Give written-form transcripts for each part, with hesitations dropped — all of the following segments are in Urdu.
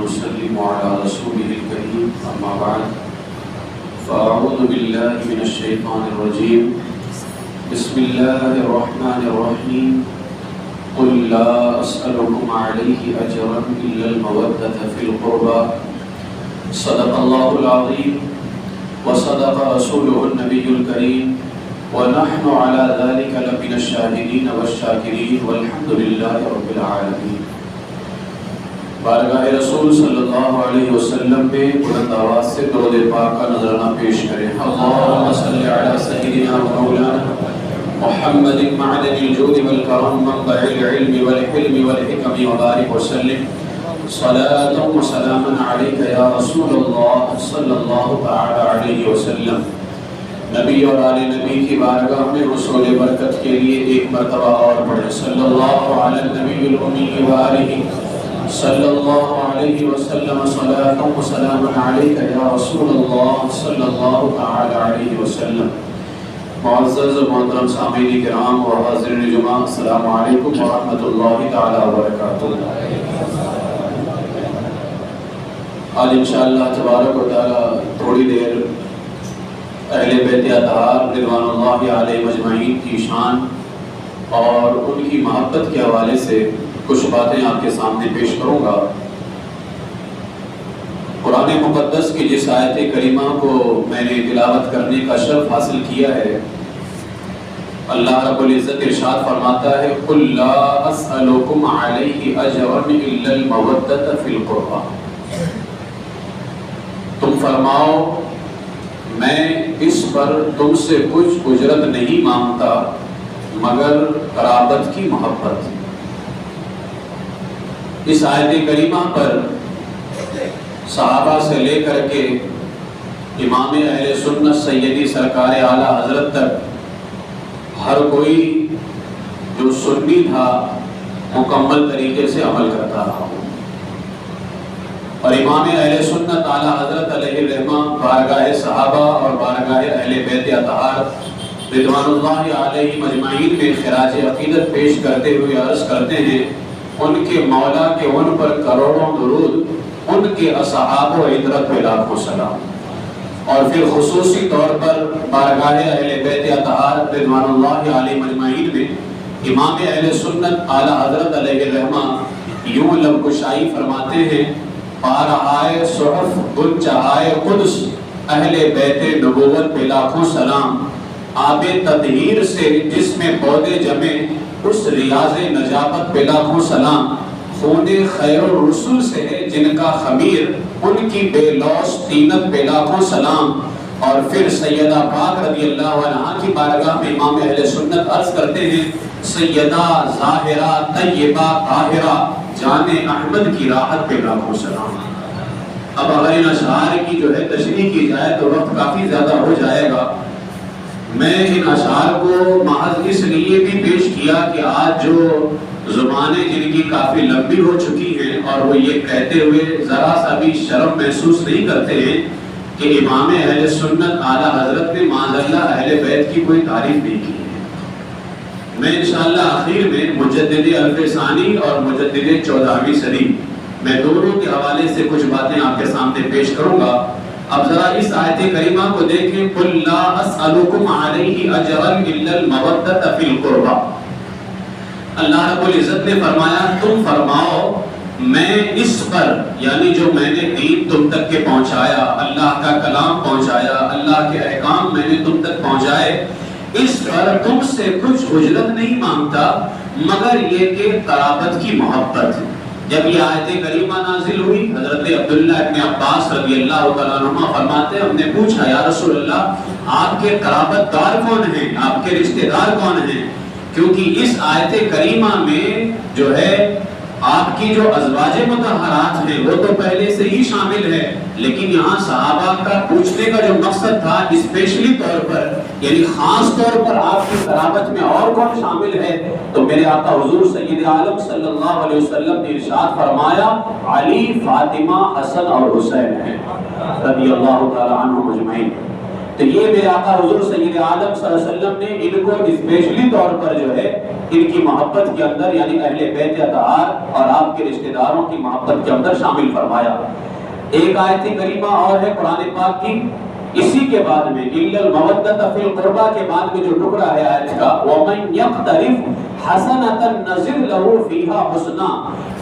ونسلم على رسوله الكريم أما بعد فأعوذ بالله من الشيطان الرجيم بسم الله الرحمن الرحيم قل لا أسألكم عليه أجرا إلا المودة في القربى صدق الله العظيم وصدق رسوله النبي الكريم ونحن على ذلك لمن الشاهدين والشاكرين والحمد لله رب العالمين. بارگاہ رسول صلی اللہ علیہ وسلم میں بلند آواز سے درود پاک کا نذرانہ پیش کریں. اللهم صل على سيدنا مولانا محمد معدن الجود والكرم منبع العلم والحلم والحكم وبارك وسلم صلاة وسلاما عليك يا رسول الله صلی اللہ تعالی علیہ وسلم. نبی اور آل نبی کی بارگاہ میں حصول برکت کے لیے ایک مرتبہ اور پڑھیں. صلی اللہ علی النبی الامی وآلہ صلی اللہ علیہ وسلم صلاة و سلاما علیک یا رسول اللہ صلی اللہ تعالی علیہ وسلم. معزز و محترم سامعین کرام و حاضرین جمعہ، السلام علیکم ورحمۃ اللہ تعالی وبرکاتہ. آج انشاءاللہ تبارک و تعالی تھوڑی دیر اہل بیت اطہار رضوان اللہ علیہ مجمعین کی شان اور ان کی محبت کے حوالے سے کچھ باتیں آپ کے سامنے پیش کروں گا. قرآن مقدس کی جس آیت کریمہ کو میں نے تلاوت کرنے کا شرف حاصل کیا ہے، اللہ رب العزت ارشاد فرماتا ہے قُلْ لَا أَسْأَلُكُمْ عَلَيْهِ أَجْرًا إِلَّا الْمَوَدَّةَ فِي الْقُرْبَى. تم فرماؤ میں اس پر تم سے کچھ اجرت نہیں مانگتا مگر قرابت کی محبت. اس آیت کریمہ پر صحابہ سے لے کر کے امام اہل سنت سیدی سرکار اعلیٰ حضرت تک ہر کوئی جو سنی تھا مکمل طریقے سے عمل کرتا رہا. اور امام اہل سنت اعلیٰ حضرت علیہ الرحمہ بارگاہ صحابہ اور بارگاہ اہل بیت اطہار رضوان اللہ علیہ مجمعین میں خراج عقیدت پیش کرتے ہوئے عرض کرتے ہیں ان کے مولا کے ان پر کروڑوں درود، ان کے اصحاب و عطرت پہ لاکھوں سلام. اور پھر خصوصی طور پر بارگاہ اہل بیت اطہار رضوان اللہ علیہ مجمعین میں امام اہل سنت اعلیٰ حضرت علیہ الرحمہ یوں لب کشائی فرماتے ہیں پارہائے صحف گل چہائے قدس اہل بیت نبوت پہ لاکھوں سلام. آب تطہیر سے جس میں پودے جمے اس ریاض نجابت پہ لاکھوں سلام. خون خیر الرسول سے ہے جن کا خمیر ان کی بے لوث طینت پہ لاکھوں سلام. اور پھر سیدہ پاک رضی اللہ عنہا کی بارگاہ میں امام اہل سنت عرض کرتے ہیں سیدہ ظاہرہ طیبہ طاہرہ جان احمد کی راحت پہ لاکھوں سلام. اب اگر ان اشعار کی جو ہے تشریح کی جائے تو وقت کافی زیادہ ہو جائے گا. میں ان اشعار کو محض اس لیے بھی پیش کیا کہ آج جو زبانیں جن کی کافی لمبی ہو چکی ہیں اور وہ یہ کہتے ہوئے ذرا سا بھی شرم محسوس نہیں کرتے ہیں کہ امام اہل سنت اعلیٰ حضرت نے معاذ اللہ اہل بیت کی کوئی تعریف نہیں کی ہے. میں انشاءاللہ آخر میں مجدد الف ثانی اور مجدد 14ویں صدی میں دونوں کے حوالے سے کچھ باتیں آپ کے سامنے پیش کروں گا. اب ذرا اس آیت کریمہ کو دیکھیں قُلْ لَا أَسْأَلُكُمْ عَلَيْهِ أَجْرًا إِلَّا الْمَوَدَّةَ فِي الْقُرْبَى. اللہ رب العزت نے فرمایا تم فرماؤ میں اس پر یعنی جو میں نے دین تم تک کے پہنچایا، اللہ کا کلام پہنچایا، اللہ کے احکام میں نے تم تک پہنچائے، اس پر تم سے کچھ اجرت نہیں مانگتا مگر یہ کہ قرابت کی محبت. جب یہ آیت کریمہ نازل ہوئی حضرت عبداللہ ابن عباس رضی اللہ تعالیٰ عنہ فرماتے ہیں ہم نے پوچھا یا رسول اللہ آپ کے قرابت دار کون ہیں، آپ کے رشتہ دار کون ہیں؟ کیونکہ اس آیت کریمہ میں جو ہے آپ کی جو ازواج مطہرات ہیں وہ تو پہلے سے ہی شامل ہے، لیکن یہاں صحابہ کا پوچھنے کا جو مقصد تھا اسپیشلی طور پر یعنی خاص طور پر آپ کی قرابت میں اور کون شامل ہے، تو میرے آقا حضور سید عالم صلی اللہ علیہ وسلم نے ارشاد فرمایا علی، فاطمہ، حسن اور حسین ہیں رضی اللہ تعالی عنہ مجمعین. تو یہ میرے آقا حضور سید عالم صلی اللہ علیہ وسلم نے ان کو اسپیشلی طور پر جو ہے ان کی محبت کے اندر یعنی اہل بیت اطہار اور آپ کے رشتہ داروں کی محبت کے اندر شامل فرمایا۔ ایک آیت کریمہ اور ہے قرآن پاک کی، اسی کے بعد میں اِلَّا الْمَوَدَّةَ فِي الْقُرْبَى کے بعد میں جو ٹکڑا ہے آیت کا وَمَنْ يَقْتَرِفْ حَسَنَةً نَزِدْ لَهُ فِيهَا حُسْنًا،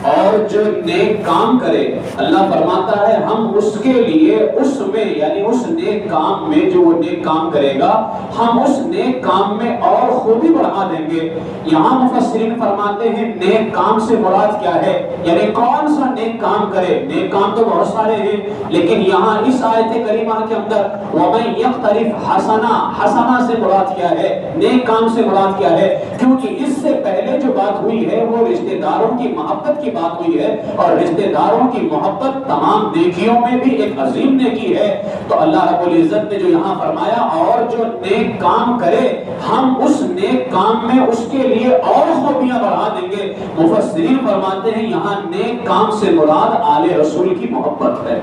اور جو نیک کام کرے اللہ فرماتا ہے ہم اس کے لیے اس میں یعنی اس نیک کام میں جو وہ نیک کام کرے گا ہم اس نیک کام میں اور خوبی بڑھا دیں گے۔ یہاں مفسرین فرماتے ہیں نیک کام سے مراد کیا ہے، یعنی کون سا نیک کام کرے، نیک کام تو بہت سارے ہیں لیکن یہاں اس آیت کریمہ کے اندر وَمَنْ يَقْتَرِفْ حَسَنًا سے مراد کیا ہے، نیک کام سے مراد کیا ہے، کیونکہ اس سے پہلے جو بات ہوئی ہے وہ رشتہ داروں کی محبت کی بات ہوئی ہے، اور رشتہ داروں کی محبت تمام نیکیوں میں بھی ایک عظیم نیکی ہے۔ تو اللہ رب العزت نے جو یہاں فرمایا اور جو نیک کام کرے ہم اس نیک کام میں اس کے لیے اور خوبیاں بڑھا دیں گے۔ مفسرین فرماتے ہیں یہاں نیک کام سے مراد آل رسول کی محبت ہے،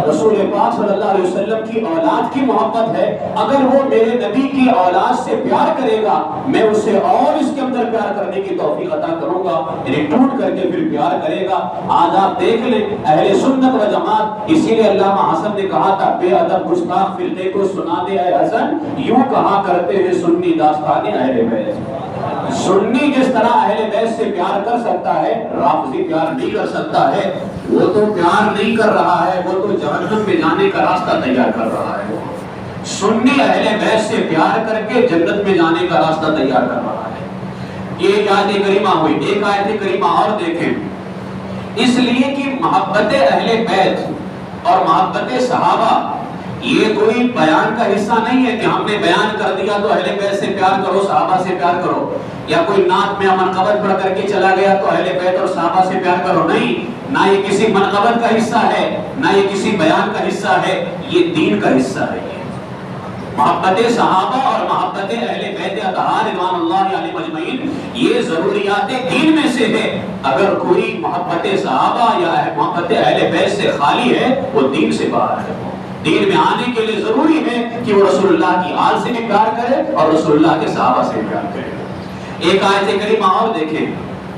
رسول پاک صلی اللہ علیہ وسلم کی اولاد کی محبت ہے۔ اگر وہ میرے نبی کی اولاد سے پیار کرے گا میں اسے اور اس کے اندر پیار کرنے کی توفیق عطا کروں گا، یعنی ٹوٹ کر کے پھر پیار کرے گا۔ آج آپ دیکھ لیں اہل سنت و جماعت، اسی لیے علامہ حسن نے کہا تھا بے ادب گستاخ فرقے کو سنا دے اے حسن، یوں کہا کرتے ہیں سنی داستان اہل بیت۔ سنی جس طرح اہل بیت سے پیار کر سکتا ہے رافضی پیار نہیں کر سکتا ہے، وہ تو پیار نہیں کر رہا ہے، وہ تو جہنم میں جانے کا راستہ تیار کر رہا ہے۔ سنی اہل بیت سے پیار کر کے جنت میں جانے کا راستہ تیار کر رہا ہے۔ یہ ایک آیت کریمہ ہوئی، ایک آیت کریمہ اور دیکھیں، اس لیے کہ محبت اہل بیت اور محبت صحابہ یہ کوئی بیان کا حصہ نہیں ہے کہ ہم نے بیان کر دیا تو اہل بیت سے پیار کرو صحابہ سے پیار کرو، یا کوئی نعت میں منقبت پڑھ کر کے چلا گیا تو اہل بیت اور صحابہ سے پیار کرو، نہیں، نہ یہ کسی منقبت کا حصہ ہے نہ یہ کسی بیان کا حصہ ہے، یہ دین کا حصہ ہے۔ محبت صحابہ اور محبت اہل بیت اطہار رضوان اللہ علیہم اجمعین یہ ضروریات دین میں سے ہے۔ اگر کوئی محبت صحابہ یا محبت اہل بیت سے خالی ہے وہ دین سے باہر ہے۔ دین میں آنے کے لیے ضروری ہے کہ وہ رسول اللہ کی آل سے بھی پیار کرے اور رسول اللہ کے صحابہ سے بھی پیار کرے۔ ایک آیت کریمہ اور دیکھیں،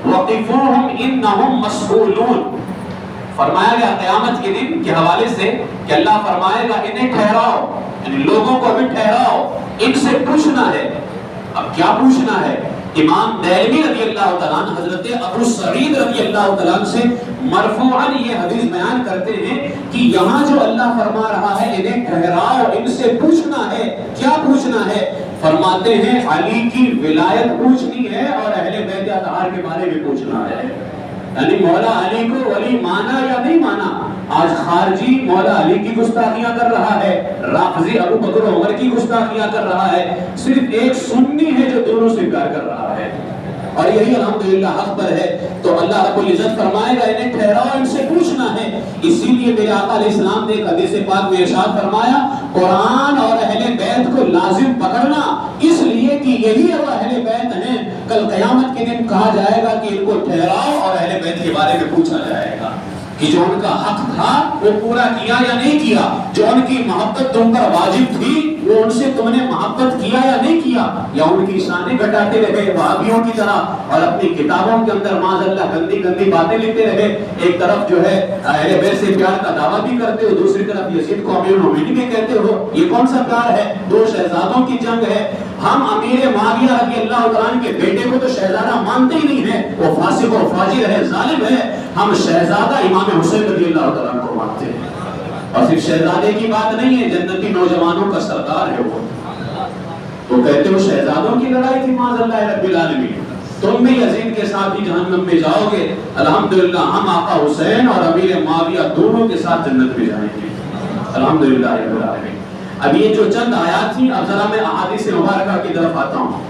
وَقِفُوهُمْ إِنَّهُمْ مَسْئُولُونَ، فرمایا گیا قیامت کے دن کے حوالے سے کہ اللہ فرمائے گا انہیں ٹھہراؤ، یعنی لوگوں کو بھی ٹھہراؤ، ان سے پوچھنا ہے۔ اب کیا پوچھنا ہے؟ امام دہلوی رضی اللہ تعالیٰ عنہ حضرت ابو سعید رضی اللہ تعالیٰ عنہ سے مرفوعاً یہ حدیث بیان کرتے ہیں کہ یہاں جو اللہ فرما رہا ہے انہیں ٹھہراؤ، ان سے پوچھنا ہے۔ کیا پوچھنا ہے؟ فرماتے ہیں علی کی ولایت پوچھنی ہے اور اہل بیت اطہار کے بارے میں پوچھنا ہے، یعنی مولا علی کو ولی مانا یا نہیں مانا۔ آج خارجی مولا علی کی گستاخیاں کر رہا ہے، رافضی ابو بکر و عمر کی گستاخیاں کر رہا ہے، صرف ایک سنی ہے جو دونوں سے پیار کر رہا ہے، اور یہی الحمدللہ حق پر ہے۔ تو اللہ رب العزت فرمائے گا انہیں ٹھہراؤ، ان سے پوچھنا ہے۔ اسی لیے میرے آقا علیہ السلام نے ایک حدیث پاک میں ارشاد فرمایا قرآن اور اہل بیت کو لازم پکڑنا، اس لیے کہ یہی وہ اہل بیت ہیں کل قیامت کے دن کہا جائے گا کہ ان کو ٹھہراؤ اور اہل بیت کے بارے میں پوچھا جائے گا کہ جو ان کا حق تھا وہ پورا کیا یا نہیں کیا، جو ان کی محبت تم پر واجب تھی وہ ان سے تم نے محبت کیا یا نہیں کیا، یا ان کی شانیں گھٹاتے رہے وہابیوں کی طرح اور اپنی کتابوں کے اندر معاذ اللہ گندی گندی باتیں لکھتے رہے۔ ایک طرف جو ہے اہل بیت سے پیار کا دعویٰ بھی کرتے ہو، دوسری طرف یزید کو امیر المومنین بھی کہتے ہو، یہ کون سا پیار ہے؟ دو شہزادوں کی جنگ ہے۔ ہم امیر معاویہ رضی اللہ تعالیٰ عنہ کے بیٹے کو تو شہزادہ مانتے ہی نہیں ہیں، وہ فاسق اور فاجر ہے، ظالم ہے۔ ہم شہزادہ امام حسین رضی اللہ تعالیٰ عنہ کو مانتے ہیں، اور صرف شہزادے کی بات نہیں ہے، جنتی نوجوانوں کا سردار ہے وہ۔ تو کہتے ہو شہزادوں کی لڑائی تھی معاذ اللہ رب العالمین، تم بھی یزید کے ساتھ ہی جہنم میں جاؤ گے۔ الحمدللہ ہم آقا حسین اور امیر معاویہ دونوں کے ساتھ جنت میں جائیں گے، الحمدللہ رب العالمین۔ اب یہ جو چند آیات تھیں، اب ذرا میں احادیث مبارکہ کی طرف آتا ہوں۔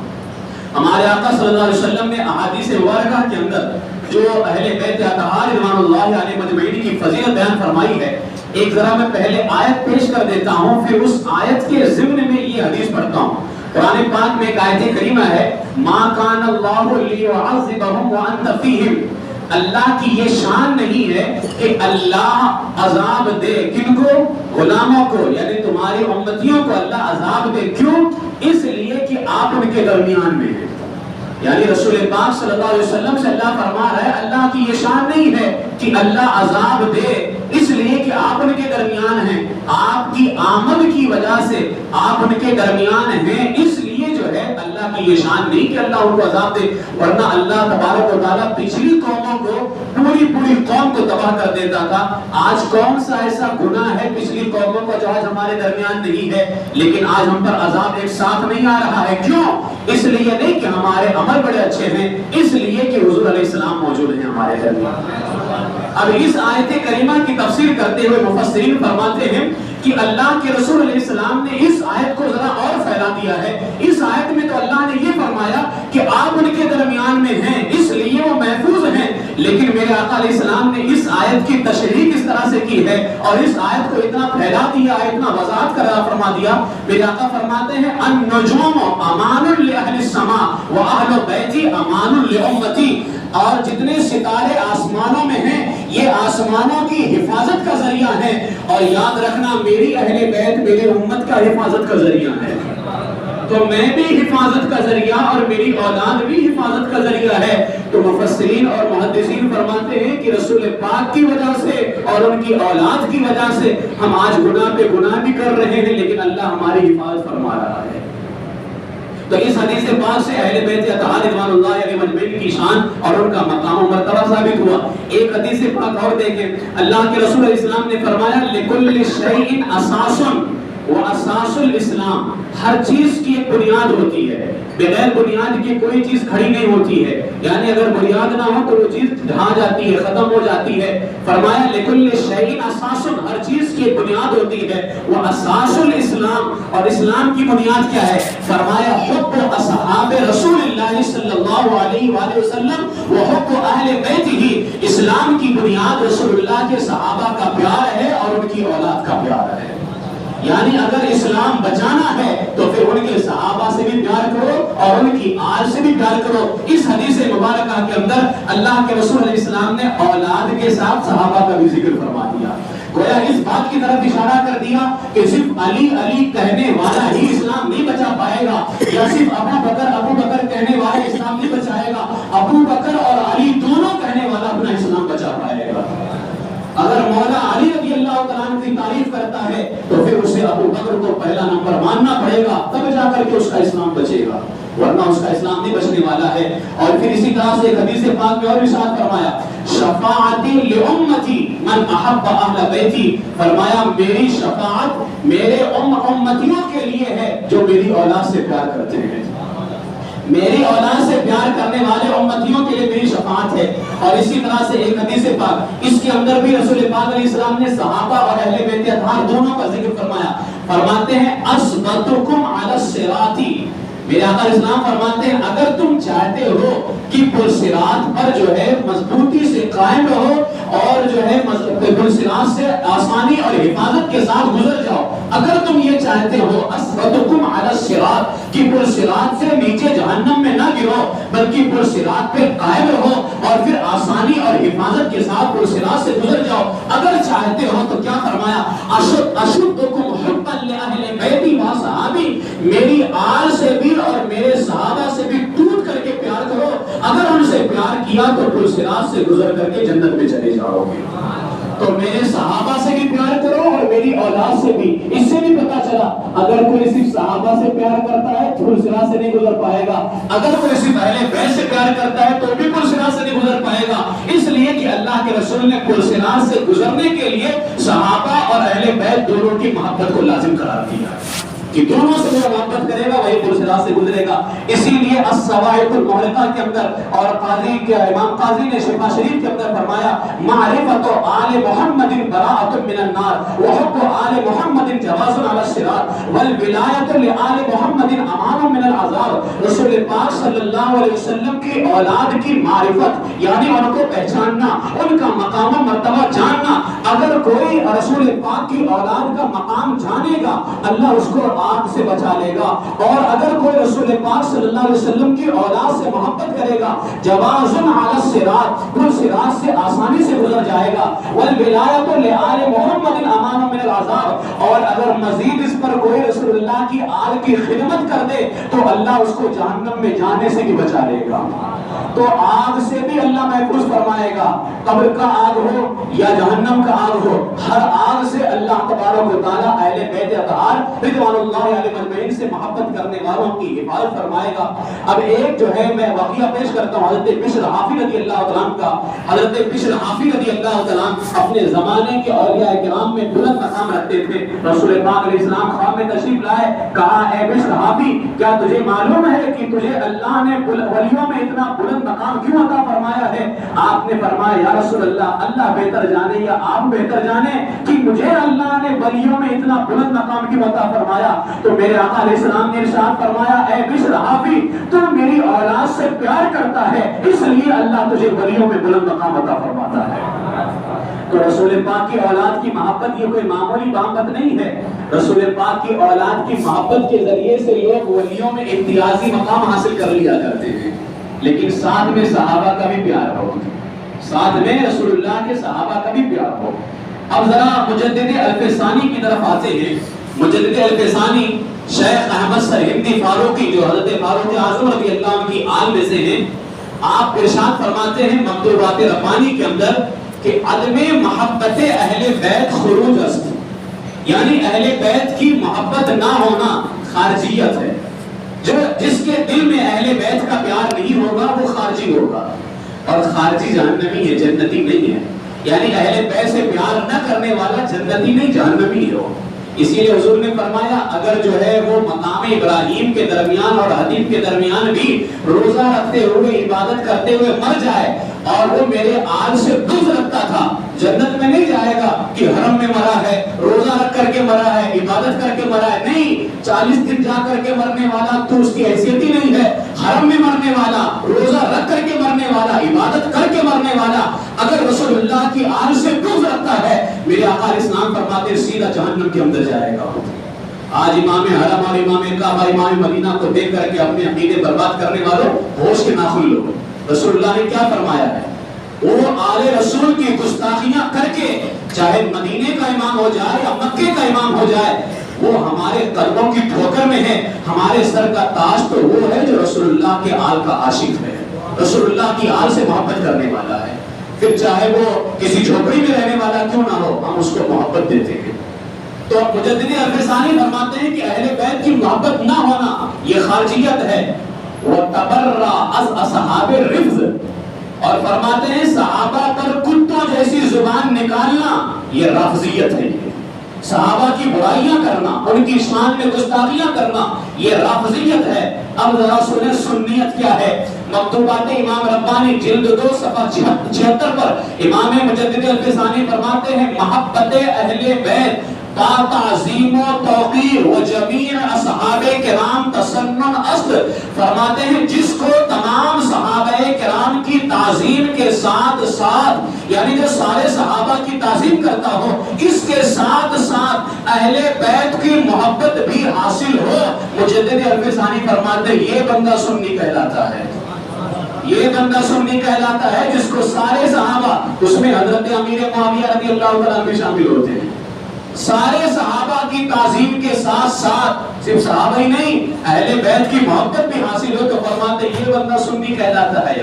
ہمارے آقا صلی اللہ علیہ وسلم نے احادیث مبارکہ کے اندر جو اہل بیت اطہار رضوان اللہ علیہم اجمعین کی فضیلت بیان فرمائی ہے، ایک ذرا میں پہلے آیت پیش کر دیتا ہوں، پھر اس آیت کے ضمن میں یہ حدیث پڑھتا ہوں۔ قرآن پاک میں ایک آیت کریمہ ہے، ما کان اللہ لیعذبہم وانت فیہم، اللہ کی یہ شان نہیں ہے کہ اللہ عذاب دے کن کو؟ غلاموں کو، یعنی تمہاری امتیوں کو اللہ عذاب دے. کیوں؟ اس لیے کہ آپ ان کے درمیان میں ہیں. یعنی رسول پاک صلی اللہ علیہ وسلم سے اللہ فرما رہا ہے اللہ کی یہ شان نہیں ہے کہ اللہ عذاب دے اس لیے کہ آپ ان کے درمیان ہیں. آپ کی آمد کی وجہ سے آپ ان کے درمیان ہیں، اس لیے جو ہے اللہ کی یہ شان نہیں کہ اللہ ان کو عذاب دے. ورنہ اللہ تبارک و تعالیٰ پچھلی قوموں کو پوری قوم کو تباہ کر دیتا تھا. آج کون سا ایسا گناہ ہے پچھلی قوموں کو جو آج ہمارے درمیان نہیں ہے، لیکن آج ہم پر عذاب ایک ساتھ نہیں آ رہا ہے. کیوں؟ اس لیے نہیں کہ ہمارے عمل بڑے اچھے ہیں، اس لیے کہ حضور علیہ السلام موجود ہیں ہمارے درمیان. اب اس آیت کریمہ کی تفسیر کرتے ہوئے مفسرین فرماتے ہیں کہ اللہ کے رسول علیہ السلام نے اس آیت کو ذرا اور پھیلا دیا ہے. اس آیت میں تو اللہ نے یہ فرمایا کہ آپ ان کے درمیان میں ہیں اس لیے وہ محفوظ ہیں، لیکن میرے آقا علیہ السلام نے اس آیت کی تشریح کس طرح سے کی ہے اور اس آیت کو اتنا پھیلا دیا ہے، اتنا وضاحت کرا فرما دیا. میرے آقا فرماتے ہیں النجوم امان لأہل السماء واہل بیتی امان لامتی. اور جتنے ستارے آسمانوں میں ہیں یہ آسمانوں کی حفاظت کا ذریعہ ہے، اور یاد رکھنا میری اہل بیت میرے امت کا حفاظت کا ذریعہ ہے. تو میں بھی حفاظت کا ذریعہ اور میری اولاد بھی حفاظت کا ذریعہ ہے. تو مفسرین اور محدثین فرماتے ہیں کہ رسول پاک کی وجہ سے اور ان کی اولاد کی وجہ سے ہم آج گناہ پہ گناہ بھی کر رہے ہیں، لیکن اللہ ہماری حفاظت فرما رہا ہے. تو اس حدیث پاک سے اہل بیت اطہار رضوان اللہ علیہ مجمعین کی شان اور ان کا مقام و مرتبہ ثابت ہوا. ایک حدیث پاک اور دیکھیں، اللہ کے رسول علیہ السلام نے فرمایا لکل شیء اساس واساس الاسلام. ہر چیز کی ایک بنیاد ہوتی ہے، بغیر بنیاد کے کوئی چیز کھڑی نہیں ہوتی ہے. یعنی اگر بنیاد نہ ہو تو وہ چیز ڈھا جاتی ہے، ختم ہو جاتی ہے. فرمایا لکل شیء اساس، ہر چیز کی ایک بنیاد ہوتی ہے. واساس الاسلام، اور اسلام کی بنیاد کیا ہے؟ فرمایا حب اصحاب رسول اللہ صلی اللہ علیہ وآلہ وسلم وحب اہل بیتہ. اسلام کی بنیاد رسول اللہ کے صحابہ کا پیار ہے اور ان کی اولاد کا پیار ہے. یعنی اگر اسلام بچانا ہے تو پھر ان کے صحابہ سے بھی پیار کرو اور ان کی آل سے بھی پیار کرو. اس حدیث مبارکہ کے اندر اللہ کے رسول علیہ السلام نے اولاد کے ساتھ صحابہ کا بھی ذکر فرما دیا. گویا اس بات کی طرف اشارہ کر دیا کہ صرف علی علی کہنے والا ہی اسلام نہیں بچا پائے گا، یا صرف ابو بکر کہنے والا اسلام نہیں بچائے گا. ابو بکر اور علی دونوں کہنے والا اپنا اسلام بچا پائے گا. اگر مولا علی رضی اللہ تعالیٰ عنہ کی تعریف کرتا ہے تو پھر اسے ابو بکر کو پہلا نمبر ماننا پڑے گا، تب جا کر کے اس کا اسلام بچے گا، ورنہ اس کا اسلام نہیں بچنے والا ہے. اور پھر اسی طرح سے حدیث پاک میں اور ارشاد فرمایا شفاعتی لامتی من احب اہل بیتی. فرمایا میری شفاعت میرے امتیوں کے لیے ہے جو میری اولاد سے پیار کرتے ہیں. میری اولاد سے پیار کرنے والے امتیوں کے لیے میری شفاعت ہے. اور اسی طرح سے ایک حدیث پاک، اس کے اندر بھی رسول پاک علیہ السلام نے صحابہ اور اہل بیت اطہار دونوں کا ذکر فرمایا. فرماتے ہیں اثبتکم علی الصراط. میرے آقا اسلام فرماتے ہیں اگر تم چاہتے ہو کہ پرصراط پر جو ہے مضبوطی سے قائم رہو اور جو ہے پرصراط سے آسانی اور حفاظت کے ساتھ گزر جاؤ، اگر تم یہ چاہتے ہو اثبتکم علی الصراط کہ پرصراط سے نیچے جہنم میں نہ گرو بلکہ پرصراط پہ قائم رہو اور پھر آسانی اور حفاظت کے ساتھ پرصراط سے گزر جاؤ، اگر چاہتے ہو تو کیا فرمایا اشدکم حبا لاہل بیتی و صحابی. میری آل سے بھی اور میرے صحابہ سے بھی ٹوٹ کر کے پیار کرو. اگر ان سے پیار کیا تو پرصراط سے گزر کر کے جنت میں چلے جاؤ گے. تو میرے صحابہ سے بھی پیار کرو اور میری اولاد سے بھی. اس سے بھی پتا چلا اگر کوئی صرف صحابہ سے پیار کرتا ہے تو پرصراط سے نہیں گزر پائے گا، اگر کوئی صرف اہل بیت سے پیار کرتا ہے تو بھی پرصراط سے نہیں گزر پائے گا. اس لیے کہ اللہ کے رسول نے پرصراط سے گزرنے کے لیے صحابہ اور اہل بیت دونوں کی محبت کو لازم قرار دیا کہ دونوں سے جو محبت کرے گا وہی پرصراط سے گزرے گا. اسی لیے الصواعق المحرقہ کے اندر اور قاضی کے امام قاضی نے شفا شریف کے اندر فرمایا معرفت آل محمد براءۃ من النار وحب آل محمد جواز علی الصراط والولایۃ لآل محمد امان من العذاب. رسول پاک صلی اللہ علیہ وسلم کی اولاد کی معرفت یعنی ان کو پہچاننا، ان کا مقام و مرتبہ جاننا. اگر کوئی رسول پاک کی اولاد کا مقام جانے گا اللہ اس کو آگ سے بچا لے گا. اور اگر کوئی رسول پاک صلی اللہ علیہ وسلم کی اولاد سے محبت کرے گا جواز علی الصراط وہ صراط سے آسانی سے گزر جائے گا. والولایۃ لآل محمد امان من العذاب اور اگر مزید اس پر کوئی رسول اللہ کی آل کی خدمت کر دے تو اللہ اس کو جہنم میں جانے سے بھی بچا لے گا. تو آگ سے بھی اللہ محفوظ فرمائے گا. قبر کا آگ ہو یا جہنم کا آگ ہو ہر آگ سے اللہ تبارک و تعالیٰ اہل بیت اطہار رضوان اللہ علیہ مجمعین سے محبت کرنے والوں کی حفاظت فرمائے گا. اب ایک جو ہے میں واقعہ پیش کرتا ہوں حضرت بشر حافی رضی اللہ تعالیٰ عنہ کا. حضرت بشر حافی رضی اللہ تعالیٰ عنہ اپنے زمانے کے اولیاء کرام میں بلند مقام رکھتے تھے. رسول پاک علیہ السلام خواب میں تشریف لائے, کہا اے بشر حافی کیا تجھے معلوم ہے کہ تجھے اللہ نے ولیوں میں اتنا بلند مقام کیوں عطا فرمایا ہے؟ آپ نے فرمایا یا رسول اللہ اللہ بہتر جانے یا آپ بہتر جانے کہ مجھے اللہ نے ولیوں میں اتنا بلند مقام کیوں عطا فرمایا. تو میرے آقا علیہ السلام نے ارشاد فرمایا اے بشر حافی تو میری اولاد سے پیار کرتا ہے اس لیے اللہ تجھے ولیوں میں بلند مقام عطا فرماتا ہے. تو رسول پاک کی اولاد کی محبت یہ کوئی معمولی محبت نہیں ہے. رسول پاک کی اولاد کی محبت کے ذریعے سے لوگ ولیوں میں امتیازی مقام حاصل کر لیا کرتے ہیں. لیکن ساتھ میں صحابہ کا بھی پیار ہو, ساتھ میں رسول اللہ کے صحابہ کا بھی پیار ہو. اب ذرا مجدد الفسانی کی طرف آتے ہیں. مجدد الفسانی شیخ احمد سرہندی فاروقی جو حضرت فاروق اعظم رضی اللہ عنہ کی آل میں سے ہیں, آپ ارشاد فرماتے ہیں مکتوبات ربانی کے اندر کہ عدم محبت اہل بیت خروج است, یعنی اہل بیت کی محبت نہ ہونا خارجیت ہے. جو جس کے دل میں اہل بیت کا پیار نہیں ہوگا وہ خارجی ہوگا, اور خارجی جہنمی ہے جنتی نہیں ہے. یعنی اہل بیت سے پیار نہ کرنے والا جنتی نہیں جہنمی ہو. اسی لیے حضور نے فرمایا اگر جو ہے وہ مقام ابراہیم کے درمیان اور حدیث کے درمیان بھی روزہ رکھتے ہوئے عبادت کرتے ہوئے مر جائے اور وہ میرے آل سے بغض رکھتا تھا جنت میں نہیں جائے گا کہ حرم میں مرا ہے, روزہ رکھ کر کے مرا ہے, عبادت کر کے مرا ہے. نہیں, 40 دن جا کر کے مرنے والا تو اس کی حیثیت ہی نہیں ہے. حرم میں مرنے والا, روزہ رکھ کر کے مرنے والا, عبادت کر کے مرنے والا اگر رسول اللہ کی آل سے بغض رکھتا ہے میرے آقا علیہ السلام فرماتے سیدھا جہنم کے اندر جائے گا. آج امام حرم اور امام کعبہ امام مدینہ کو دیکھ کر کے اپنے عقیدے برباد کرنے والوں ہوش کے ناخن لو. رسول اللہ نے کیا فرمایا ہے؟ وہ آل رسول کی گستاخیاں کر کے چاہے مدینے کا امام ہو جائے یا مکے کا امام ہو جائے وہ ہمارے قدموں کی ٹھوکر میں ہے. ہمارے سر کا تاج تو وہ ہے جو رسول اللہ کے آل کا عاشق ہے, رسول اللہ کی آل سے محبت کرنے والا ہے. پھر چاہے وہ کسی جھوپڑی میں رہنے والا کیوں نہ ہو ہم اس کو محبت دیتے ہیں. تو مجدد الفسانی فرماتے ہیں کہ اہل بیت کی محبت نہ ہونا یہ خارجیت ہے. وَتَبَرَّ أَصْحَابِ الرِّفْضِ اور فرماتے ہیں صحابہ پر کتوں جیسی زبان نکالنا یہ رافضیت ہے. صحابہ کی برائیاں کرنا, ان کی شان میں گستاخیاں کرنا یہ رافضیت ہے. اب ذرا سنیں سنیت کیا ہے. مکتوبات امام ربانی جلد 2 صفحہ 76 پر امام مجدد الفسانی فرماتے ہیں محبت اہل بیت با تعظیم و توقیر و جمیع اصحاب کرام تسنن است. فرماتے ہیں جس کو تمام صحابہ کرام کی تعظیم کے ساتھ ساتھ یعنی جو سارے صحابہ کی تعظیم کرتا ہو اس کے ساتھ ساتھ اہل بیت کی محبت بھی حاصل ہو. مجدد الفسانی فرماتے ہیں یہ بندہ سنی کہلاتا ہے. یہ بندہ سنی کہلاتا ہے جس کو سارے صحابہ, اس میں حضرت امیر معاویہ رضی اللہ تعالیٰ عنہ شامل ہوتے ہیں, سارے صحابہ کی تعظیم کے ساتھ ساتھ صرف صحابہ ہی نہیں اہل بیت کی محبت بھی حاصل ہو تو فرماتے یہ بندہ سنی کہلاتا ہے.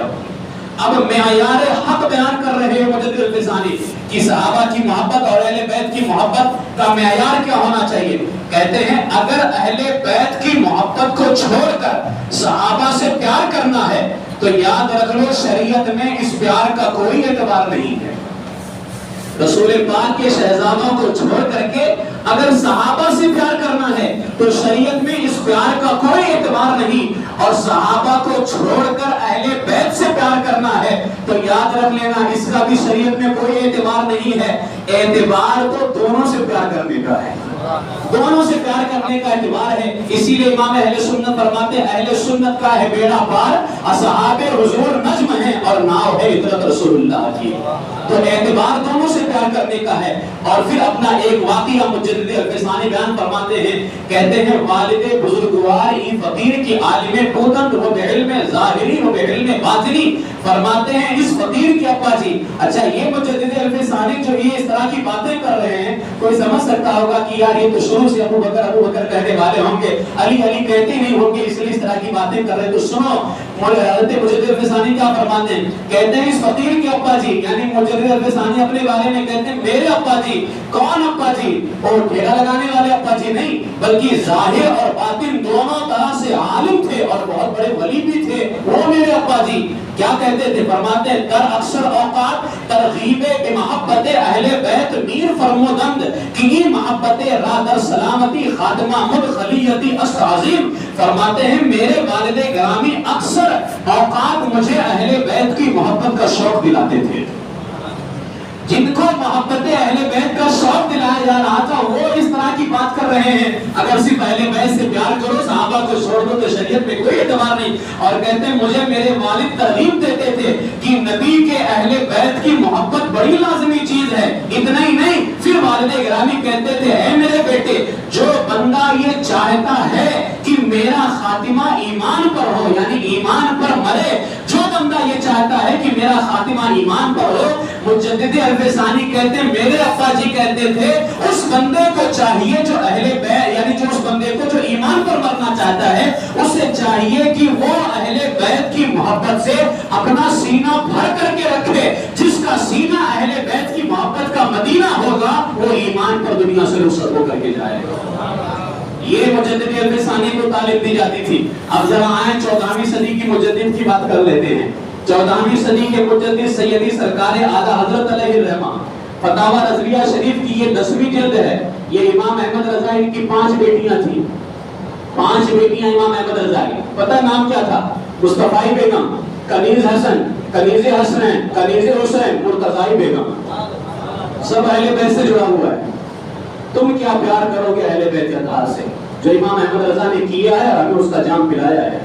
اب معیار حق بیان کر رہے ہیں مجدد الفسانی کہ صحابہ کی محبت اور اہل بیت کی محبت کا معیار کیا ہونا چاہیے. کہتے ہیں اگر اہل بیت کی محبت کو چھوڑ کر صحابہ سے پیار کرنا ہے تو یاد رکھ لو شریعت میں اس پیار کا کوئی اعتبار نہیں ہے. رسول پاک کے شہزادوں کو چھوڑ کر کے اگر صحابہ سے پیار کرنا ہے تو شریعت میں اس پیار کا کوئی اعتبار نہیں, اور صحابہ کو چھوڑ کر اہل بیت سے پیار کرنا ہے تو یاد رکھ لینا اس کا بھی شریعت میں کوئی اعتبار نہیں ہے. اعتبار تو دونوں سے پیار کرنے کا ہے, دونوں سے پیار کرنے کا اعتبار ہے. اسی لیے امام اہل سنت فرماتے ہیں اہل سنت کا ہے بیڑا پار, اصحاب حضور نجم ہیں اور ناؤ ہے عطرت رسول اللہ کی. تو اعتبار دونوں سے پیار کرنے کا ہے۔ اور پھر اپنا ایک واقعہ مجدد الفسانی بیان فرماتے ہیں، کہتے ہیں والد بزرگوار ای فقیر کی عالم بودند و بعلم ظاہری و بعلم باطنی، فرماتے ہیں اس فقیر کے ابا جی۔ اچھا یہ مجدد الفسانی جو یہ اس طرح کی باتیں کر رہے ہیں، کوئی سمجھ سکتا ہوگا کہ یار یہ تو شروع سے ابو بکر کہنے والے ہوں گے، علی علی کہتے نہیں ہوں گے، اس لیے اس طرح کی باتیں کر رہے ہیں۔ تو سنو حضرت مجدد الفسانی کیا فرماتے ہیں، کہتے ہیں اس فقیر کے ابا جی، یعنی مجدد الفسانی اپنے بارے میں کہتے ہیں میرے ابا جی۔ کون ابا جی؟ اور ڈھیرا لگانے والے ابا جی نہیں، بلکہ ظاہر اور باطن دونوں طرح سے عالم تھے اور بہت بڑے ولی بھی تھے، وہ میرے ابا جی۔ کیا کہتے تھے؟ فرماتے ہیں در اکثر اوقات ترغیب محبت اہل بیت میر فرمودند کہ یہ محبت را در سلامتی خاتمہ مدخلیتی است عظیم۔ فرماتے ہیں میرے والد گرامی اکثر اوقات مجھے اہل بیت کی محبت کا شوق دلاتے تھے۔ جن کو محبت اہل بیت کا شوق دلایا جا رہا تھا وہ اس طرح کی بات کر رہے ہیں، اگر صرف اہل بیت سے پیار کرو صحابہ کو چھوڑ دو تو شریعت میں کوئی اعتبار نہیں۔ اور کہتے ہیں مجھے میرے والد ترغیب دیتے تھے کہ نبی کے اہل بیت کی محبت بڑی لازمی چیز ہے۔ اتنا ہی نہیں، پھر والد گرامی کہتے تھے اے میرے بیٹے، جو بندہ یہ چاہتا ہے کہ میرا خاتمہ ایمان پر ہو، یعنی ایمان پر مرے، جو بندہ یہ چاہتا ہے کہ میرا خاتمہ ایمان پر ہو، مجدد الفسانی کہتے ہیں میرے ابا جی کہتے تھے اس بندے کو چاہیے جو اہل بیت، یعنی جو اس بندے کو جو ایمان پر مرنا چاہتا ہے اسے چاہیے کہ وہ اہل بیت کی محبت سے اپنا سینہ بھر کر کے رکھے۔ جس کا سینہ اہل بیت کی محبت کا مدینہ ہوگا وہ ایمان پر دنیا سے رخصت ہو کر کے جائے گا۔ یہ مجدد الفسانی کو تعلیم دی جاتی تھی۔ اب ذرا آئیں 14ویں صدی کی مجدد کی بات کر لیتے ہیں۔ 14ویں صدی کے مجدد سیدی سرکار اعلیٰ حضرت علیہ الرحمہ، فتاوی نظریہ شریف کی یہ 10ویں جلد ہے۔ یہ امام احمد رضا ان کی 5 بیٹیاں تھیں، 5 بیٹیاں امام احمد رضا کی۔ پتہ نام کیا تھا؟ مصطفی بیگم، کنیز حسن، کنیز حسنین، کنیز حسین، مرتضی بیگم۔ سب اہل بیت سے جڑا ہوا ہے۔ تم کیا پیار کرو گے اہل بیت اطہار سے، جو امام احمد رضا نے کیا ہے اور ہمیں اس کا جام پلایا ہے۔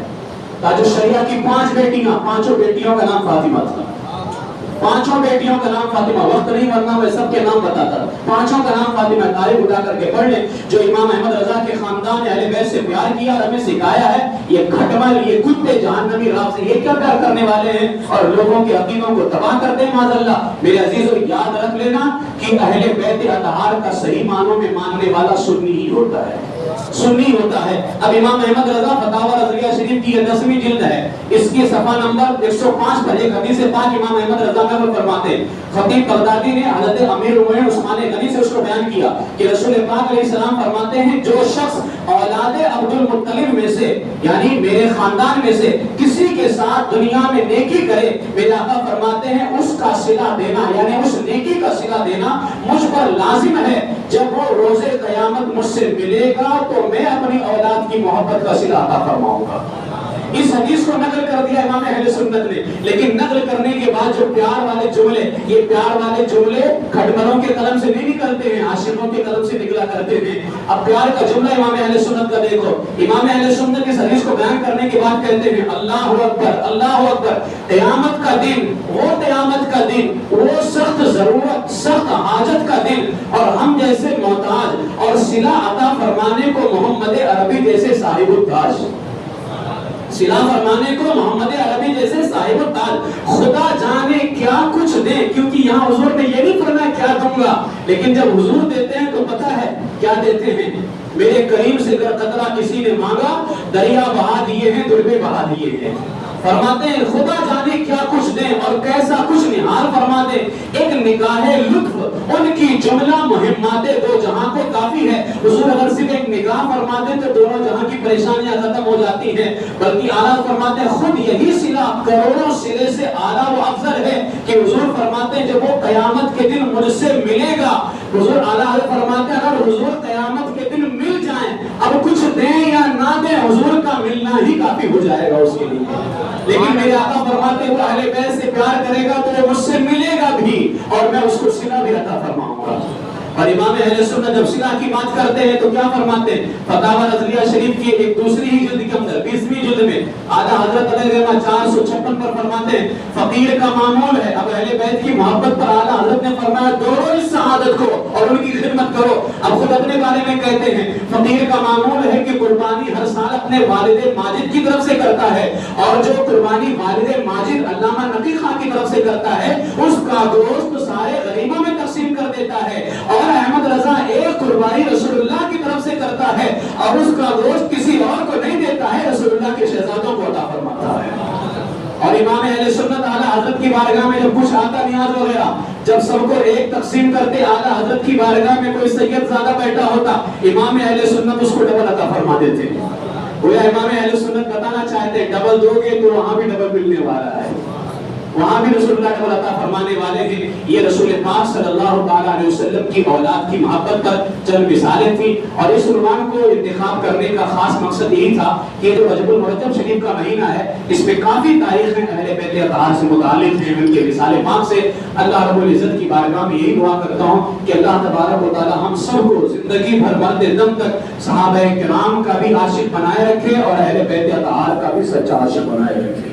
تاج الشریعہ کی 5 بیٹیاں، 5 بیٹیوں کا نام فاطمہ تھا۔ 5 بیٹیوں کا نام فاطمہ، وقت نہیں ورنہ میں سب کے نام بتاتا۔ 5 کا نام فاطمہ، تاریخ اٹھا کر کے پڑھ لیں۔ جو امام احمد رضا کے خاندان اہل بیت سے پیار کیا اور ہمیں سکھایا ہے، یہ کھٹمل، یہ کتے جہنمی راہ سے یہ کیا پیار کرنے والے ہیں اور لوگوں کے عقیدوں کو تباہ کرتے ہیں معاذ اللہ۔ میرے عزیزو یاد رکھ لینا کہ اہل بیت اطہار کا صحیح معنوں میں ماننے والا سنی ہی ہوتا ہے، سنی ہوتا ہے۔ اب امام احمد رضا فتاوی نظریہ شریف کی یہ 10ویں جلد ہے، اس کی صفحہ نمبر 105 پر ایک حدیث پاک امام احمد رضا نقل فرماتے ہیں۔ خطیب بغدادی نے حضرت امیر المومنین عثمان غنی سے اس کو بیان کیا کہ رسول پاک علیہ السلام فرماتے ہیں جو شخص اولاد عبد المطلب میں سے، یعنی میرے خاندان میں سے کسی کے ساتھ دنیا میں نیکی کرے، میرے آقا فرماتے ہیں اس کا صلہ دینا، یعنی اس نیکی کا صلہ دینا مجھ پر لازم ہے۔ جب وہ روز قیامت مجھ سے ملے گا تو میں اپنی اولاد کی محبت کا صلہ عطا فرماؤں گا۔ اس حدیث کو نقل کر دیا امام اہل سنت نے، لیکن نقل کرنے کے بعد جو پیار والے جملے، یہ پیار والے جملے کھٹملوں کے قلم سے نہیں نکلتے ہیں، عاشقوں کے قلم سے نکلا کرتے ہیں۔ اب پیار کا جملہ امام اہل سنت کا دیکھو، امام اہل سنت اس حدیث کو بیان کرنے کے بعد کہتے ہیں اللہ اکبر، اللہ اکبر، قیامت کا دن، وہ قیامت کا دن، وہ سخت ضرورت، سخت حاجت کا دن، اور ہم جیسے محتاج اور صلہ عطا فرمانے کو محمد عربی جیسے صاحب التاج، صلہ فرمانے کو محمد عربی جیسے صاحب التاج، خدا جانے کیا کچھ دیں، کیونکہ یہاں حضور نے یہ نہیں فرمایا کیا دوں گا، لیکن جب حضور دیتے ہیں تو پتہ ہے کیا دیتے ہیں۔ میرے کریم سے اگر قطرہ کسی نے مانگا، دریا بہا دیے ہیں، دربے بہا دیے ہیں۔ فرماتے ہیں خدا جانے کیا کچھ دیں اور کیسا کچھ نہال فرما دیں، ایک نگاہ لطف ان کی جملہ مہمات دو جہاں کو کافی ہے۔ حضور اگر صرف ایک نگاہ فرما دیں تو دونوں جہاں کی پریشانیاں ختم ہو جاتی ہیں، بلکہ اعلیٰ فرماتے ہیں خود یہی صلہ کروڑوں صلے سے اعلیٰ و افضل ہے کہ حضور فرماتے ہیں جب وہ قیامت کے دن مجھ سے ملے گا، حضور اعلیٰ فرماتے ہیں اگر حضور قیامت کے دن مل جائیں، اب کچھ دیں یا نہ دیں، حضور کا ملنا ہی کافی ہو جائے گا اس کے لیے۔ لیکن میرے آقا فرماتے ہیں وہ اہل بیت سے پیار کرے گا تو وہ مجھ سے ملے گا بھی اور میں اس کو صلہ بھی عطا فرماؤں گا۔ اور امام اہل سنت جب صلہ کی بات کرتے ہیں تو کیا فرماتے ہیں؟ فتاوی رضویہ شریف کی ایک دوسری ہی جلد کے اندر 20ویں جلد میں اعلیٰ حضرت علیہ رحمہ 456 پر فرماتے ہیں فقیر کا معمول ہے، اب اہل بیت کی محبت پر اعلیٰ حضرت نے فرمایا دوڑو اس سعادت کو اور ان کی خدمت کرو۔ اب خود اپنے بارے میں کہتے ہیں فقیر کا معمول ہے کہ قربانی ہر سال اپنے والد ماجد کی طرف سے کرتا ہے، اور جو قربانی والد ماجد علامہ نقی خان کی طرف سے کرتا ہے اس کا گوشت سارے غریبوں میں تقسیم کر دیتا ہے، اور احمد رضا ایک قربانی رسول اللہ کی طرف سے کرتا ہے اور اس کا گوشت کسی اور کو نہیں دیتا ہے، رسول اللہ کے شہزادوں کو عطا فرماتا ہے۔ اور امام اہل سنت اعلیٰ حضرت کی بارگاہ میں جب کچھ آتا نیاز وغیرہ جب سب کو ایک تقسیم کرتے، اعلیٰ حضرت کی بارگاہ میں کوئی سید زیادہ بیٹھا ہوتا، امام اہل سنت اس کو ڈبل عطا فرما دیتے۔ گویا امام اہل سنت بتانا چاہتے ڈبل دو گے تو وہاں بھی ڈبل ملنے والا ہے، وہاں بھی رسول اللہ ڈبل عطا فرمانے والے ہیں۔ یہ رسول پاک صلی اللہ تعالیٰ علیہ وسلم کی اولاد کی محبت پر چند مثالیں تھیں، اور اس عنوان کو انتخاب کرنے کا خاص مقصد یہی تھا کہ جو رجب المرجب شریف کا مہینہ ہے اس میں کافی تاریخیں اہل بیت اطہار سے متعلق ہیں، ان کے مثال پاک سے اللہ رب العزت کی بارگاہ میں یہی دعا کرتا ہوں کہ اللہ تبارک و تعالیٰ ہم سب کو زندگی بھر مرد دم تک صحابہ کرام کا بھی عاشق بنائے رکھے اور اہل بیت اطہار کا بھی سچا عاشق بنائے رکھے۔